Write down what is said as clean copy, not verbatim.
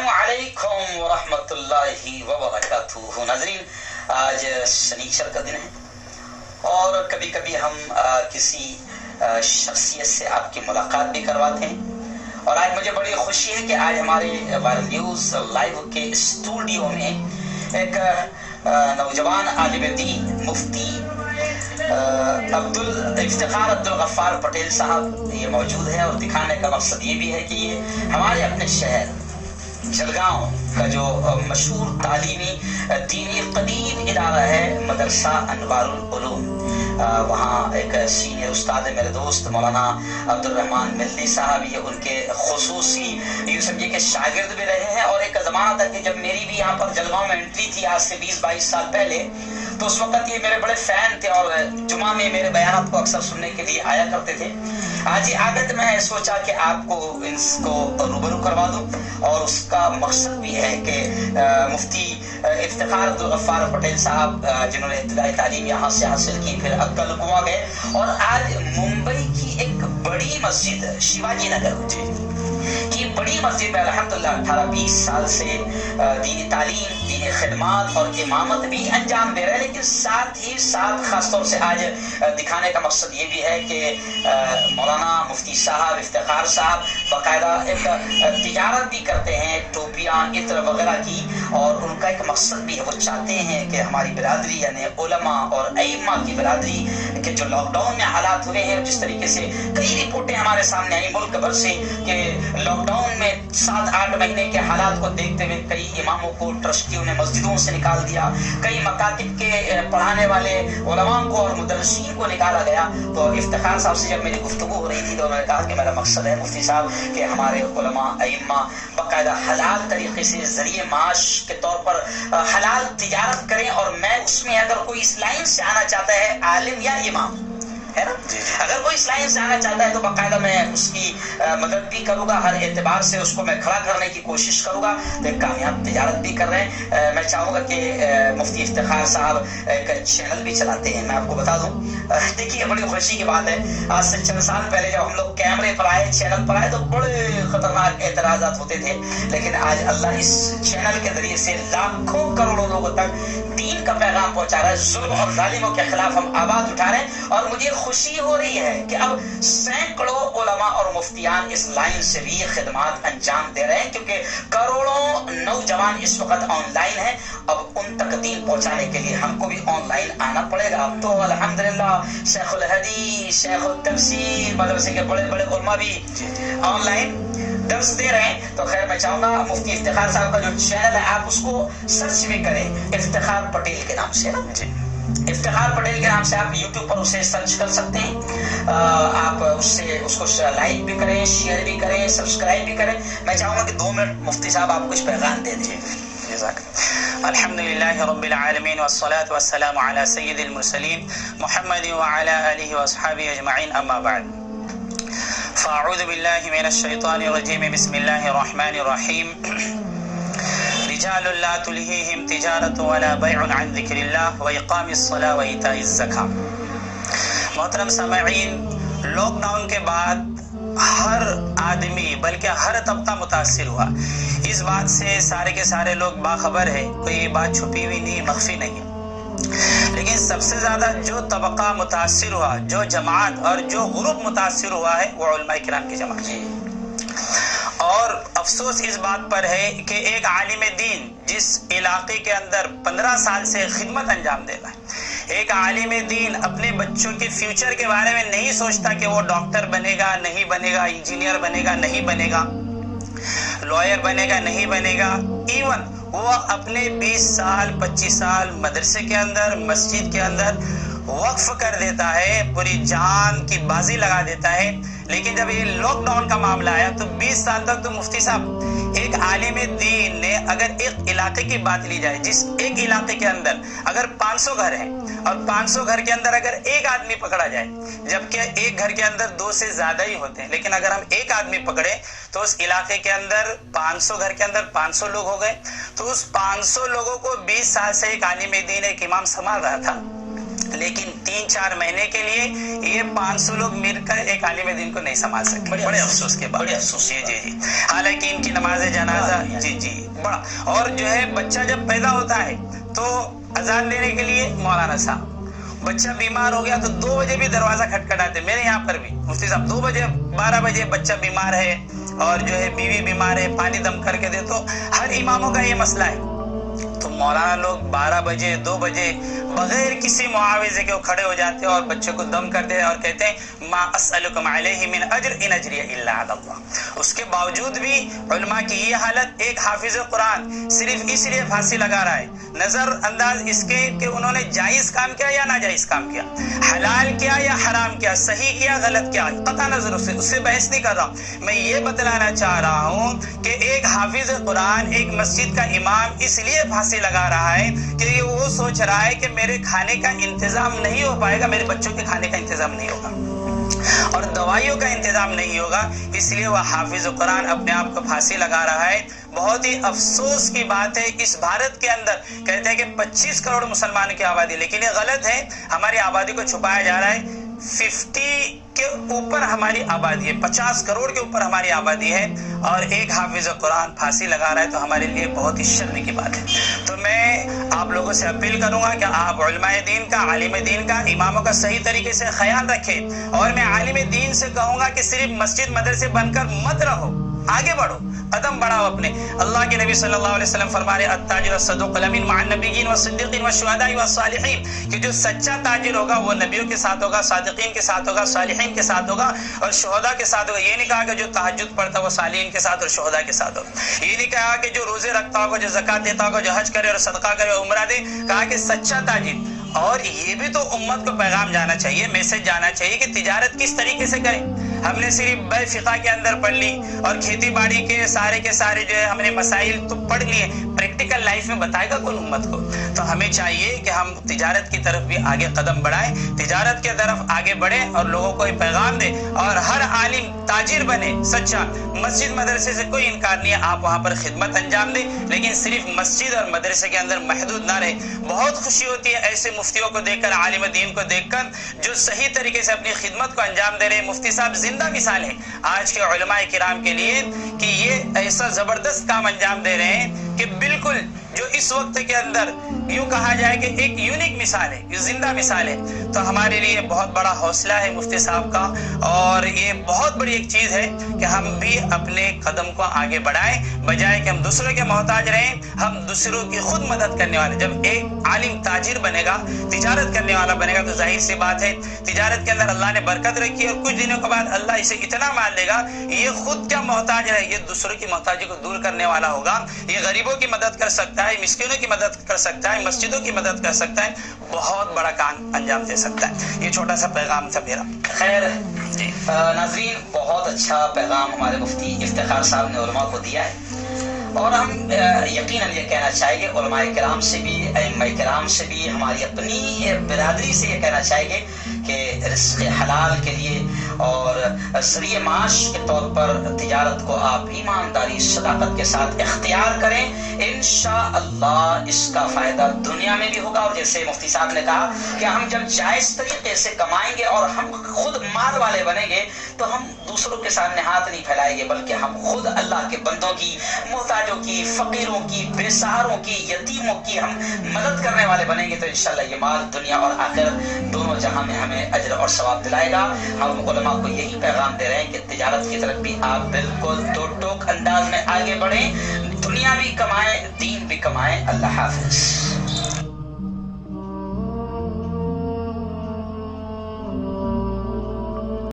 السلام علیکم ورحمۃ اللہ وبرکاتہ۔ ناظرین، آج شنیچر کا دن ہے اور کبھی کبھی ہم کسی شخصیت سے آپ کی ملاقات بھی کرواتے ہیں، اور آج مجھے بڑی خوشی ہے کہ آج ہمارے وائرل نیوز لائیو کے اسٹوڈیو میں ایک نوجوان عالم دین مفتی افتخار عبدالغفار پٹیل صاحب یہ موجود ہے، اور دکھانے کا مقصد یہ بھی ہے کہ یہ ہمارے اپنے شہر جلگاؤں کا جو مشہور تعلیمی دینی قدیم ادارہ ہے مدرسہ انوار العلوم، وہاں ایک سینئر استاد ہے میرے دوست مولانا عبدالرحمان ملنی صاحب، یہ ان کے خصوصی یوں سمجھے کہ شاگرد بھی رہے ہیں، اور ایک زمانہ تھا کہ جب میری بھی یہاں پر جلگاؤں میں انٹری تھی آج سے 20-22 سال پہلے، تو اس وقت یہ میرے بڑے فین تھے اور جمعہ میں میرے بیانات کو اکثر سننے کے لیے آیا کرتے تھے۔ آج یہ عادت میں سوچا کہ آپ کو اس کو روبرو کروا دوں، اور اس کا مقصد بھی ہے کہ مفتی افتخار عبدالغفار پٹیل صاحب جنہوں نے ابتدائی تعلیم یہاں سے حاصل کی، پھر اکل کنواں گئے، اور آج ممبئی کی ایک بڑی مسجد شیواجی نگر کی بڑی مسجد میں الحمدللہ 18-20 سال سے دینی تعلیم، دینی خدمات اور امامت بھی انجام دے رہے ہیں۔ لیکن ساتھ ہی ساتھ خاص طور سے آج دکھانے کا مقصد یہ بھی ہے کہ مولانا مفتی صاحب افتخار صاحب باقاعدہ ایک تجارت بھی کرتے ہیں ٹوپیاں عطر وغیرہ کی، اور ان کا ایک مقصد بھی ہے، وہ چاہتے ہیں کہ ہماری برادری یعنی علماء اور ائمہ کی برادری کہ جو لاک ڈاؤن میں حالات ہوئے ہیں، جس طریقے سے کئی رپورٹیں ہمارے سامنے آئی ملک بھر سے کہ لاک ڈاؤن میں 7-8 مہینے کے حالات کو دیکھتے ہوئے کئی اماموں کو ٹرسٹیوں نے مسجدوں سے نکال دیا، کئی مکاتب کے پڑھانے والے علماء کو اور مدرسین کو نکالا گیا۔ تو افتخار صاحب سے جب میری گفتگو ہو رہی تھی تو انہوں نے کہا کہ میرا مقصد ہے مفتی صاحب کہ ہمارے علماء ائمہ باقاعدہ حلال طریقے سے ذریعہ معاش کے طور پر حلال تجارت کریں، اور میں اس میں اگر کوئی اس لائن سے آنا چاہتا ہے عالم یا امام ہے نا، اگر کوئی اس لائن سے آنا چاہتا ہے تو باقاعدہ میں اس کی مدد بھی کروں گا، ہر اعتبار سے اس کو میں کھڑا کرنے کی کوشش کروں گا۔ تو ایک کامیاب تجارت بھی کر رہے ہیں۔ میں چاہوں گا کہ مفتی افتخار صاحب ایک چینل بھی چلاتے ہیں، میں آپ کو بتا دوں، دیکھیے بڑی خوشی کی بات ہے، آج سے چند سال پہلے جب ہم لوگ کیمرے پر آئے، چینل پر آئے، تو بڑے خطرناک اعتراضات ہوتے تھے، لیکن آج اللہ اس چینل کے ذریعے سے لاکھوں کروڑوں لوگوں تک دین کا پیغام پہنچا رہا ہے، ظلم اور ظالموں کے خلاف ہم آواز اٹھا رہے ہیں، اور مجھے خوشی ہو رہی ہے کہ اب سینکڑوں علماء اور مفتیان اس لائن سے بھی خدمات انجام دے رہے ہیں، کیونکہ کروڑوں نوجوان اس وقت آن لائن ہیں، اب ان تک دین پہنچانے کے لیے ہم کو بھی آن لائن آنا پڑے گا۔ اب تو الحمدللہ شیخ الحدیث، شیخ التفسیر، مدرسے کے بڑے بڑے علماء بھی آن لائن درس دے رہے ہیں۔ تو خیر میں چاہوں گا مفتی افتخار صاحب کا جو چینل ہے آپ اس کو سرچ بھی کریں افتخار پٹیل کے نام سے نا، افتخار پٹیل کے نام سے آپ یوٹیوب پر اسے سرچ کر سکتے ہیں، آپ اس کو لائک بھی کریں، شیئر بھی کریں، سبسکرائب بھی کریں۔ میں چاہوں گا کہ 2 منٹ مفتی صاحب آپ کچھ پیغام دے دیں۔ الحمدللہ رب العالمین والصلاة والسلام علی سید المرسلین محمد وعلی آلہ واصحابہ اجمعین، اما بعد، فاعوذ باللہ من الشیطان الرجیم، بسم اللہ الرحمن الرحیم۔ رجال لا تلہیہم تجارت ولا بیع عن ذکر اللہ واقام الصلاۃ وایتاء الزکاۃ۔ محترم سامعین، لاک ڈاؤن کے بعد ہر آدمی بلکہ ہر طبقہ متاثر ہوا، اس بات سے سارے کے سارے لوگ باخبر ہے، کوئی یہ بات چھپی ہوئی نہیں، مخفی نہیں، لیکن سب سے زیادہ جو طبقہ متاثر ہوا، جو جماعت اور جو گروپ متاثر ہوا ہے وہ علماء کرام کی جماعت ہے۔ اور افسوس اس بات پر ہے کہ ایک عالم دین جس علاقے کے اندر 15 سال سے خدمت انجام دے رہا ہے، ایک عالم دین اپنے بچوں کے فیوچر کے بارے میں نہیں سوچتا کہ وہ ڈاکٹر بنے گا نہیں بنے گا، انجینئر بنے گا نہیں بنے گا، لائر بنے گا نہیں بنے گا، ایون وہ اپنے 20 سال 25 سال مدرسے کے اندر، مسجد کے اندر وقف کر دیتا ہے، پوری جان کی بازی لگا دیتا ہے۔ لیکن جب یہ لاک ڈاؤن کا معاملہ آیا تو 20 سال تک تو مفتی صاحب ایک عالم دین نے اگر ایک علاقے کی بات لی جائے، جس ایک علاقے کے اندر اگر 500 گھر ہیں اور 500 گھر کے اندر اگر ایک آدمی پکڑا جائے، جبکہ ایک گھر کے اندر 2 سے زیادہ ہی ہوتے ہیں، لیکن اگر ہم ایک آدمی پکڑے تو اس علاقے کے اندر 500 گھر کے اندر 500 لوگ ہو گئے، تو اس 500 لوگوں کو 20 سال سے ایک عالم دین ایک امام سنبھال رہا تھا۔ لیکن 3-4 مہینے کے لیے یہ 500 لوگ مل کر ایک عالم دین کو نہیں سنبھال سکے. بڑے افسوس کے بات. بڑے افسوس. جی. حالانکہ ان کی نماز جنازہ جی بڑا. اور جو ہے بچہ جب پیدا ہوتا ہے تو اذان دینے کے لیے مولانا صاحب بچہ بیمار ہو گیا تو 2 بجے بھی دروازہ کھٹکھٹاتے. میرے یہاں پر بھی مفتی صاحب 2 بجے 12 بجے بچہ بیمار ہے اور جو ہے بیوی بیمار ہے, پانی دم کر کے دے. تو ہر اماموں کا یہ مسئلہ ہے. تو مولانا لوگ 12 بجے 2 بجے بغیر کسی معاوضے کے وہ کھڑے ہو جاتے ہیں اور بچے کو دم کرتے ہیں اور کہتے ہیں ما اسألکم علیہ من اجر ان اجری الا علی اللہ. اس کے باوجود بھی علماء کی یہ حالت, ایک حافظ قرآن صرف اس لیے پھانسی لگا رہا ہے نظر انداز اس کے کہ انہوں نے جائز کام کیا یا ناجائز کام کیا, حلال کیا یا حرام کیا, صحیح کیا غلط کیا, قطع نظر اس سے بحث نہیں کر رہا ہوں. میں یہ بتلانا چاہ رہا ہوں کہ ایک حافظ قرآن ایک مسجد کا امام اس لیے پھانسی لگا رہا ہے کہ وہ سوچ رہا ہے کہ میرے کھانے کا انتظام نہیں ہو پائے گا, میرے بچوں کے کھانے کا انتظام نہیں ہوگا اور دوائیوں کا انتظام نہیں ہوگا, اس لیے وہ حافظ قرآن اپنے آپ کو پھانسی لگا رہا ہے. بہت ہی افسوس کی بات ہے. اس بھارت کے اندر کہتے ہیں کہ 25 کروڑ مسلمان کی آبادی, لیکن یہ غلط ہے. ہماری آبادی کو چھپایا جا رہا ہے. 50 کے اوپر ہماری آبادی ہے, 50 کروڑ کے اوپر ہماری آبادی ہے اور ایک حافظ قرآن پھانسی لگا رہا ہے تو ہمارے لیے بہت ہی شرم کی بات ہے. تو میں آپ لوگوں سے اپیل کروں گا کہ آپ علماء دین کا, عالم دین کا, اماموں کا صحیح طریقے سے خیال رکھیں. اور میں عالم دین سے کہوں گا کہ صرف مسجد مدرسے بن کر مت رہو, آگے بڑھو, قدم بڑھاؤ اپنے. اللہ کے نبی صلی اللہ علیہ وسلم فرما رہے التاجر الصدوق الامین مع النبیین والصدیقین والشہداء والصالحین, کہ جو سچا تاجر ہوگا وہ نبیوں کے ساتھ ہوگا, صادقین کے ساتھ ہوگا, صالحین کے ساتھ ہوگا اور شہداء کے ساتھ ہوگا. یہ نہیں کہا کہ جو تہجد پڑھتا وہ صالحین کے ساتھ اور شہداء کے ساتھ ہوگا. یہ نہیں کہا کہ جو روزے رکھتا ہوگا, جو زکات دیتا ہوگا, جو حج کرے اور صدقہ کرے اور عمرہ دے. کہا کہ سچا تاجر. اور یہ بھی تو امت کو پیغام جانا چاہیے, میسج جانا چاہیے کہ تجارت کس طریقے سے کریں. ہم نے صرف بے فقہ کے اندر پڑھ لی اور کھیتی باڑی کے سارے جو ہے ہم نے مسائل تو پڑھ لیے, پریکٹیکل لائف میں بتائے گا کون امت کو. تو ہمیں چاہیے کہ ہم تجارت کی طرف بھی آگے قدم بڑھائیں, تجارت کے طرف آگے بڑھیں اور لوگوں کو یہ پیغام دیں اور ہر عالم تاجر بنے سچا. مسجد مدرسے سے کوئی انکار نہیں ہے, آپ وہاں پر خدمت انجام دیں, لیکن صرف مسجد اور مدرسے کے اندر محدود نہ رہے. بہت خوشی ہوتی ہے ایسے مفتیوں کو دیکھ کر, عالم دین کو دیکھ کر جو صحیح طریقے سے اپنی خدمت کو انجام دے رہے ہیں. مفتی صاحب زندہ مثال ہے آج کے علماء کرام کے لیے کہ یہ ایسا زبردست کام انجام دے رہے ہیں کہ بالکل جو اس وقت کے اندر یوں کہا جائے کہ ایک یونیک مثال ہے, یہ زندہ مثال ہے. تو ہمارے لیے بہت بڑا حوصلہ ہے مفتی صاحب کا, اور یہ بہت بڑی ایک چیز ہے کہ ہم بھی اپنے قدم کو آگے بڑھائیں, بجائے کہ ہم دوسروں کے محتاج رہیں, ہم دوسروں کی خود مدد کرنے والے. جب ایک عالم تاجر بنے گا, تجارت کرنے والا بنے گا, تو ظاہر سی بات ہے تجارت کے اندر اللہ نے برکت رکھی اور کچھ دنوں کے بعد اللہ اسے اتنا مال دے گا, یہ خود کیا محتاج ہے, یہ دوسروں کی محتاجی کو دور کرنے والا ہوگا. یہ غریبوں کی مدد کر سکتا ہے, مسکینوں کی مدد کر سکتا ہے, مسجدوں کی مدد کر سکتا ہے, بہت بڑا کام انجام دے سکتا ہے. یہ چھوٹا سا پیغام تھا میرا. خیر ناظرین, بہت اچھا پیغام ہمارے مفتی افتخار صاحب نے علماء کو دیا ہے, اور ہم یقیناً یہ کہنا چاہیں گے علماء کرام سے بھی, ائمہ کرام سے بھی, ہماری اپنی برادری سے یہ کہنا چاہیں گے کہ رزق حلال کے لیے اور ذریعہ معاش کے طور پر تجارت کو آپ ایمانداری صداقت کے ساتھ اختیار کریں. انشاءاللہ اس کا فائدہ دنیا میں بھی ہوگا, اور جیسے مفتی صاحب نے کہا کہ ہم جب جائز طریقے سے کمائیں گے اور ہم خود مال والے بنیں گے تو ہم دوسروں کے سامنے ہاتھ نہیں پھیلائیں گے, بلکہ ہم خود اللہ کے بندوں کی, محتاجوں کی, فقیروں کی, بے سہاروں کی, یتیموں کی ہم مدد کرنے والے بنیں گے. تو انشاءاللہ یہ مال دنیا اور آخرت دونوں جہاں میں ہمیں اجر اور ثواب دلائے گا. ہم علماء کو یہی پیغام دے رہے ہیں کہ تجارت کی طرف بھی آپ بالکل دو ٹوک انداز میں آگے بڑھیں, دنیا بھی کمائیں, دین بھی کمائیں. اللہ حافظ.